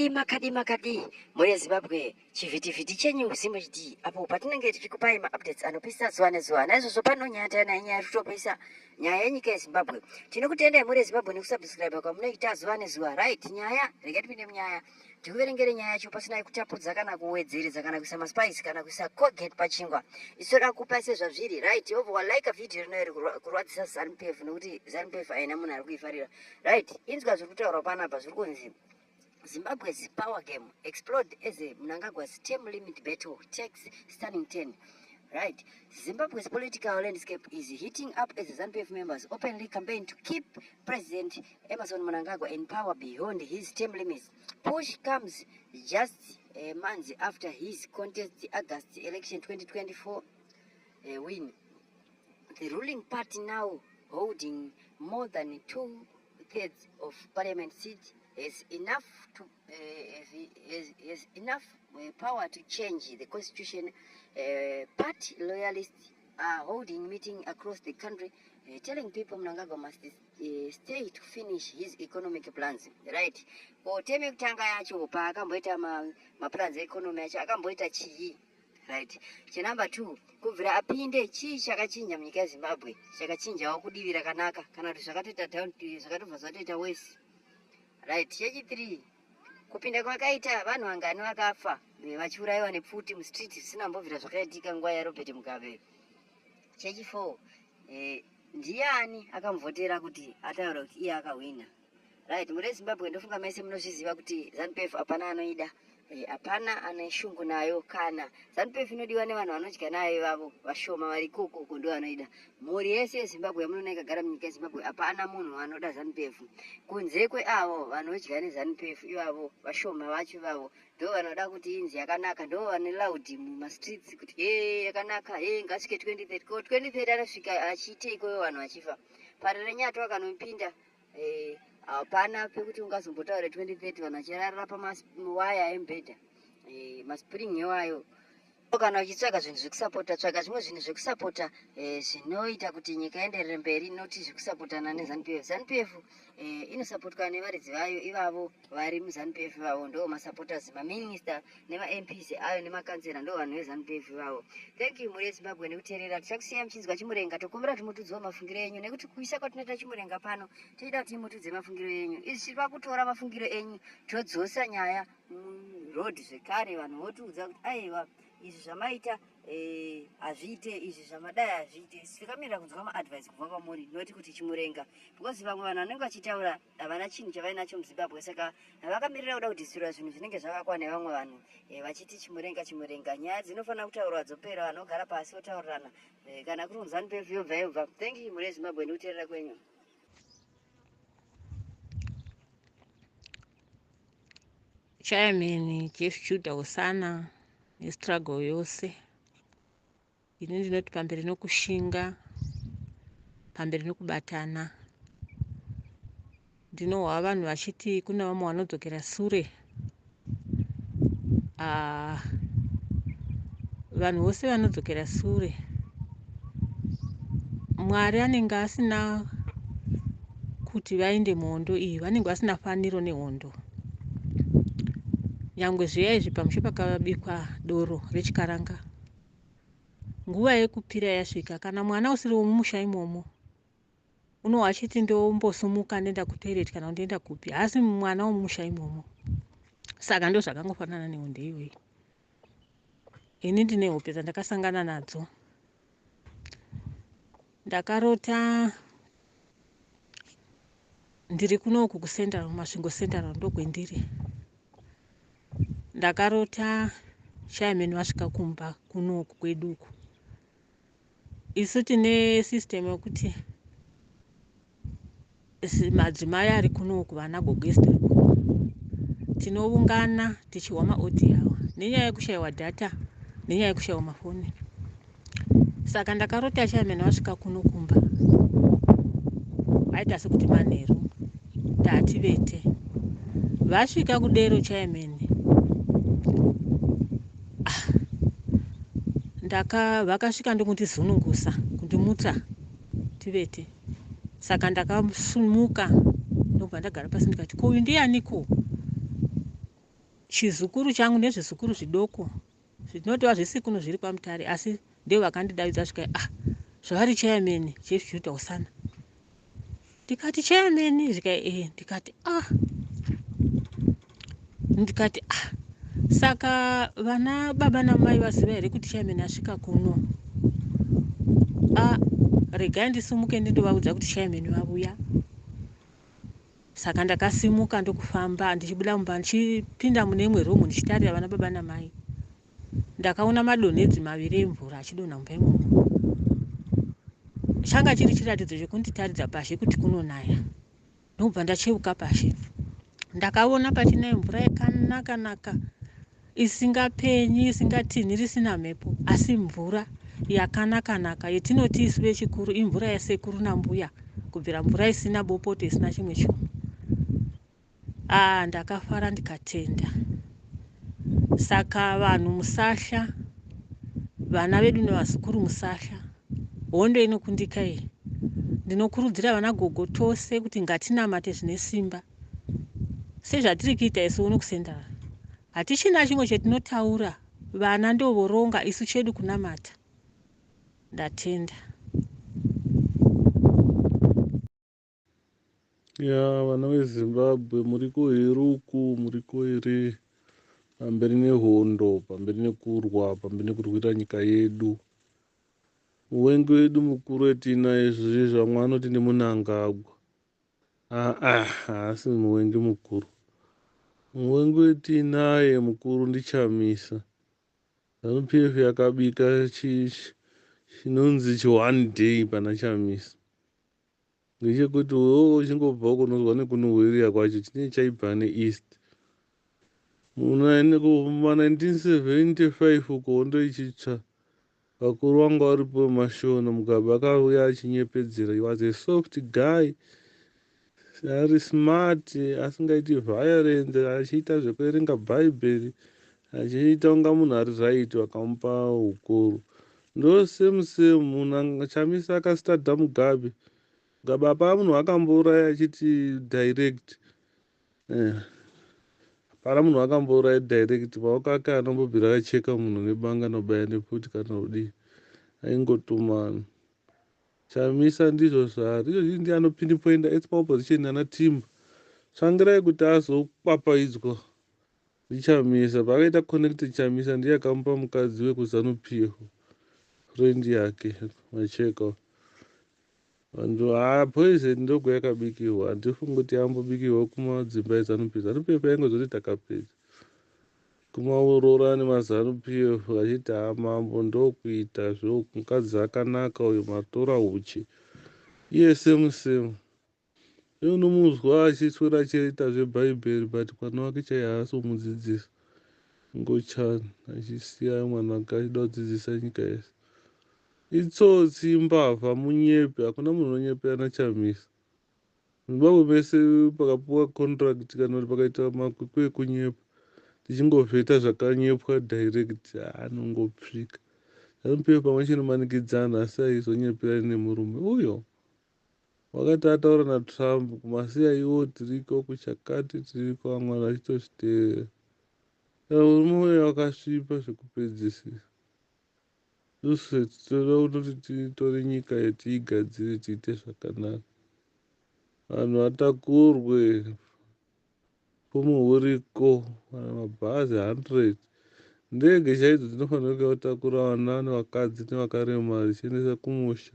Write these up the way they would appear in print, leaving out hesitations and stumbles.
makadi muri Zimbabwe chivhitivhiti chenyu zimuchiti apo patinenge tichikupai maupdates anopisa zuva nezuva. Naizvozvo pano nyaya yanyaya tutopisa nyaya yenyika yeZimbabwe. Tinokutendai muri Zimbabwe nekusubscribe kwamunoita zuva nezuva. Right, nyaya rega tipinde munyaya. Tikuverengere nyaya yacho pasina kutapudza kana kuwedzeredza kana kuisa maspice kana kuisa colgate pachingwa. Isoda kupa sezvazviri. Right, obva like video rino iri kurwadzisa ZANU-PF nokuti ZANU-PF haina munhu ari kuifarira. Right, inzwa zviri kutaurwa panapa zviri kunzi Zimbabwe's power game explode as a Mnangagwa's term limit battle takes stunning turn. Right. Zimbabwe's political landscape is heating up as ZANU-PF members openly campaign to keep President Emmerson Mnangagwa in power beyond his term limits. Push comes just a month after his contest August election 2024 win. The ruling party, now holding more than 2/3 of parliament seats, has enough power to change the constitution. Party loyalists are holding meeting across the country, telling people Mnangagwa must stay to finish his economic plans. Right. Koteme kutanga yacho pa akamboita ma plans economy yacho akamboita chii. Right. Number 2, kubvira apinde chii chakachinja munyika yeZimbabwe. Chakachinjawo kudivira kanaka kana kuti zvakatoita down zvakatobva zvatoita worse. Right, chechi3, kupinda kwakaita vanhu vangani vakafa vachiurayiwa nepfuti mustreet zvisina mbobvira zvakaitika nguva yaRobert Mugabe. Chechi4, ndiani akamuvhotera kuti ataura kuti iye akawina. Right, muri Zimbabwe ndofunga mese munozviziva kuti ZANU-PF hapana anoida, hapana ane shungu nayo, kana ZANU-PF inodiwa nevanhu vanodya nayo ivavo vashoma vari ikoko ndo vanoida. Mhuri yese yeZimbabwe yamunoona ikagara munyika yeZimbabwe hapana munhu anoda ZANU-PF. Kunze kweavo vanodya neZANU-PF ivavo vashoma vacho ivavo ndo vanoda kuti inzi yakanaka, ndo vane laudi mumastreets kuti yakanaka, ngasvike 2030. Ko 2030 anosvika achiite ikoyo vanhu vachifa. Parerenyato akanomupinda hapana pekuti ungazombotaura 2030 vanhu vachirarira pamawaya embedha, maspring ewayo. Kana uchitsvaga zvinhu zvekusapota, tsvaga zvimwe zvinhu zvekusapota zvinoita kuti nyika ienderere mberi, noti zvekusapotana neZANU-PF. ZANU-PF inosapotwa nevaridzi vayo ivavo vari muZANU-PF ivavo ndo masupporters, maminister nemaMPs ayo nemakanzera ndo vanhu veZANU-PF ivavo. Thank you muri yeZimbabwe nekuteerera. Tichakusiya muchinzwa Chimurenga, tokumbira kuti mutudzewo mafungiro enyu nekuti kuisa kwatinoita Chimurenga pano toida kuti mutudze mafungiro enyu. Izvi tiri pakutora mafungiro enyu todzosa nyaya road zvekare, vanhu votiudza kuti aiwa izvi zvamaita hazviite, izvi zvamadai hazviite. Tikamirira kunzwa maadvice kubva kwamuri noti kuti Chimurenga, because vamwe vanhu vanenge vachitaura havana chinhu chavainacho muZimbabwe, saka vakamirira kuda kudhisirwa zvinhu zvinenge zvakakwa nevamwe vanhu vachiti Chimurenga. Nyaya dzinofanira kutaurwa dzopera, vanogara pasi votaurirana, kana kuri ZANU-PF yobva. Thank you muri yeZimbabwe nekuteerera kwenyu. Chairman Jeff Judah Osana nestruggle yose ini ndinoti pamberi nokushinga, pamberi nokubatana. Ndinohwa vanhu vachiti kuna vamwe vanodzokera sure. Vanhu vose vanodzokera sure, Mwari anenge asina kuti vaende muhondo iyi, vanenge vasina faniro nehondo. Nyangwe zviya izvi pamushe pakabikwa doro rechikaranga, nguva yekupira yasvika. Kana mwana usiri womumusha imomo unohwa achiti ndombosumuka ndenda kutoilet kana ndienda kupi, asi mwana womumusha imomo. Saka ndo zvakangofanana nehondo iyoyi. Ini ndine hope dzandakasangana nadzo. Ndakarota ndiri kunoku kusendara, masvingo sendara ndokwendiri. Ndakarota chairman wasvika kumba kunoku kweduku. Isu tine system yokuti madzimai ari kunoku, vana gogesti ri kunoku, tinoungana tichihwa maaudio awa nenyaya yekushayiwa data nenyaya yekushayiwa mafoni. Saka ndakarota chairman wasvika kuno kumba, aita sekuti manheru tativete. Vasvika kudero chairman vakasvika ndokundizunungusa kundimuta tivete. Saka ndakasumuka ndobva ndagara pasi ndikati, ko uyu ndianiko? chizukuru changu nezvizukuru zvidoko zvinotova zvisikuno zviri pamutare, asi ndeo vakandidavidza zvikai, zvavari chairman chief youth usana. Ndikati chairman zvikai, ndikati saka vana baba namai vaziva here kuti chairman asvika kuno? Regai ndisimuke ndindovaudza kuti chairman vavuya. Saka ndakasimuka ndokufamba ndichibuda mumba ndichipinda mune imwe room ndichitarira vana baba namai. Ndakaona madonhedzi maviri emvura achidonha mumba imomo. Changa chiri chiratidzo chekunditaridza pashi kuti kunonaya. Ndobva ndacheuka pashi. Ndakaona pachinaya mvura yakanaka isingapenyi, isingatinhiri, isina mhepo, asi mvura yakanaka yetinoti isu vechikuru imvura yasekuru nambuya, kubvira mvura isina bopoto isina chimwe chinhu. Ndakafara ndikatenda. Saka vanhu musahla, vana vedu nevazukuru musahla, hondo inokundika iyi. Ndinokurudzira vana gogo tose kuti ngatinamate zvine simba sezvatiri kuita isu uno kusendara. Hatichina chimwe chetinotaura, vana ndovoronga, isu chedu kunamata. Ndatenda. Vana veZimbabwe muriko heruku, muriko here pamberi nehondo, pamberi nekurwa, pamberi nekurwira nyika yedu. Muvengi wedu mukuru wetinaye izvozvi vamwe vanoti ndiMnangagwa. Haasi muvengi mukuru. Muvengi wetinaye mukuru ndiChamisa. ZANU-PF yakabika chinonzi chi1 day pana Chamisa. Ndechekuti wewo uchingobva kunozwa nekunohwirira kwacho chine chaibva neEast. Muna 1975 uko hondo ichitsva, vakuru vanga varipo Mashona, Mugabe akauya achinyepedzera. He was a soft guy, ari smart, asingaiti violence, achiita zvekuerenga bhaibheri, achiita unga munhu ari right, vakamupa ukuru. Ndo same Chamisa akasitadha Mugabe. Mugabe apa munhu akambouraya achiti direct. Para munhu akambouraya direct, maoko ake anombobvira acheka munhu nebanga nobaya neputi kana udii. Aingotumana. Chamisa ndizvo zvari. Izvozvi ndiye anopindipoinda Expo Opposition ana Timba. Tsvangirai kuti azopapaidzwa ndiChamisa. Pakaita connected Chamisa ndiye akamupa mukadzi wekuZANU-PF, friend yake Macheka. Vanhu poison ndogo yakabikirwa. Handifungi kuti yambobikirwa kumadzimba eZANU-PF. ZANU-PF yaingozoti takapedza kumaurora nemaZANU-PF achiti mambo ndokuita zvo, mukadzi akanaka uyu, matora uchi, iye semu. Unomuzwa achiswera achiita zvebhaibheri, but mwana wake chaiye haasomudzidzisa. Ngochana achisiya mwana wake achida kudzidzisa nyika yese. Itsotsi, mbavha, munyepe. Hakuna munhu unonyepera naChamisa. Zimbabwe mese pakapuwa contract kana kuti pakaita makwikwi ekunyepa, tichingovheta zvakanyepwa direct, anongopsvika. ZANU-PF pamwe chinomanikidzana, asi aizonyepera nemurume uyo wakati ataura naTrump kumasiya iwo tiriko, kuchakati tiriko, vamwe vanhu vachitozviteerera. Murume uyo wakasvipa zvekupedzisisa. Isusu tinoda kuti titore nyika yetiigadzire tiite zvakanaka. Vanhu vatakurwe, pumuhuriko, mabhazi 100, ndege chaidzo dzinofanira kutakura vana nevakadzi nevakaremara dzichiendesa kumusha.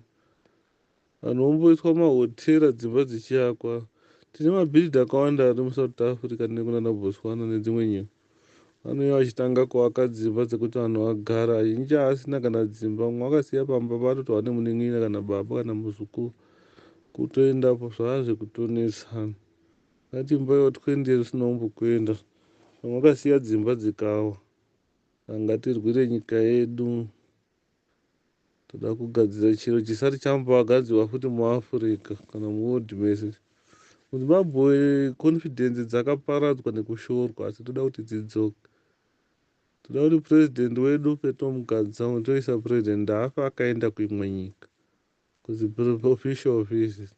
Vanhu vomboiswa mahotera, dzimba dzichiakwa. Tine mabhiridha akawanda ari muSouth Africa nekunana Botswana nedzimwe nyika. Vanouya vachitanga kuvaka dzimba dzekuti vanhu vagara, azhinji asina kana dzimba. Mumwe akasiya pamba patotova nemunin'ina kana baba kana muzukuru, kutoendapo zvava zvekutonesana. Ngatimbaiwo 20 years unombokuenda, vamwe vakasiya dzimba dzikawa. Ngatirwire nyika yedu. Toda kugadzira chiro chisati chambogadzirwa futi muAfrica kana muworld mese. MuZimbabwe confidence dzakaparadzwa nekushorwa, asi toda kuti dzidzoke. Toda kuti president wedu petomugadza toisa president afa akaenda kuimwe nyika, official offices.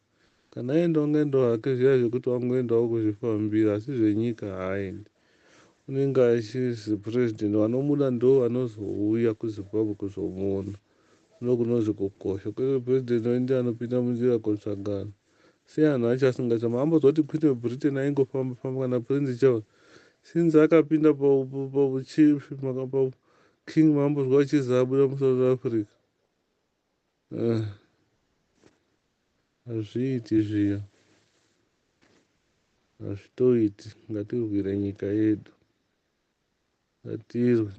Kana aendawo ngendo hake zviya zvekuti wangoendawo kuzvifambira, asi zvenyika haaendi. unenge achizi purezidendi, vanomuda ndo vanozouya kuzimbabwe kuzomuona, ndokunozi kukosha. Kwete purezidendi waindi anopinda munzira kotsvagana. Sei anhu acho asingachama. Ambozoti Queen weBritain aingofamba famba kana Prince Charles, since akapinda king mambozwa vachizi abuda muSouth Africa. Hazviiti zviya, hazvitoiti. Ngatirwire nyika yedu,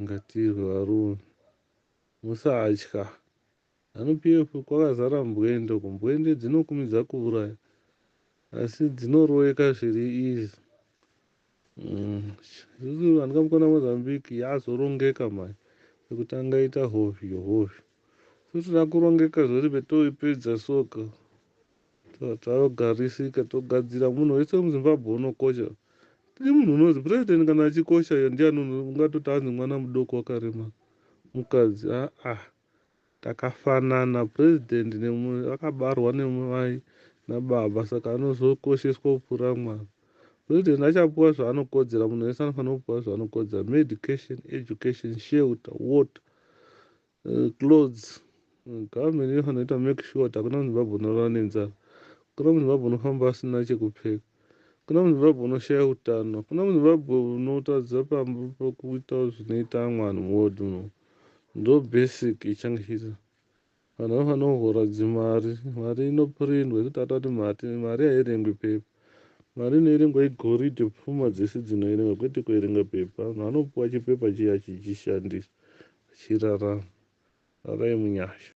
ngatirwe varume, musatya. ZANU-PF kwakazara mbwende uko. Mbwende dzinokumidza kuuraya, asi dzinoroweka zviri izi. Isusu vandikamukona Mozambique yazorongeka mai, pekuti angaita hovyo. Toda kurongeka zvoti petoipedza soka tarogarisika togadzira munhu wese muZimbabwe unokosha. Tiri munhu unozi purezidendi kana achikosha ndiani ungatoti anzi mwana mudoko wakarema mukadzi. Takafanana. Purezidendi akabarwa nemai nababa, saka anozokosheswa kupfuura mwana. Purezidendi achapuwa zvaanokodzera, munhu wese anofanira kupuwa zvaanokodzera: medication, education, shelter, water, clothes. Government inofanira kuita make sure kuti hakuna muZimbabwe unorara nenzara, hakuna muZimbabwe unofamba asina chekupfeka, hakuna muZimbabwe unoshaya utano, hakuna muZimbabwe unotadza pakuita zvinoita amwe anhu muhodhi uno. Ndo basic ichangishisa. Vanhu vanofanira kuhora dzimari. Mari inopurindwa kuti atati mari haierengwi pepa. Mari inoerengwa igoridhe, pfuma dzese dzinoerengwa, kwete kuerenga pepa. Vanhu vanopuwa chipepa chiya chichishandisa, chirarama. Rarai munyasha.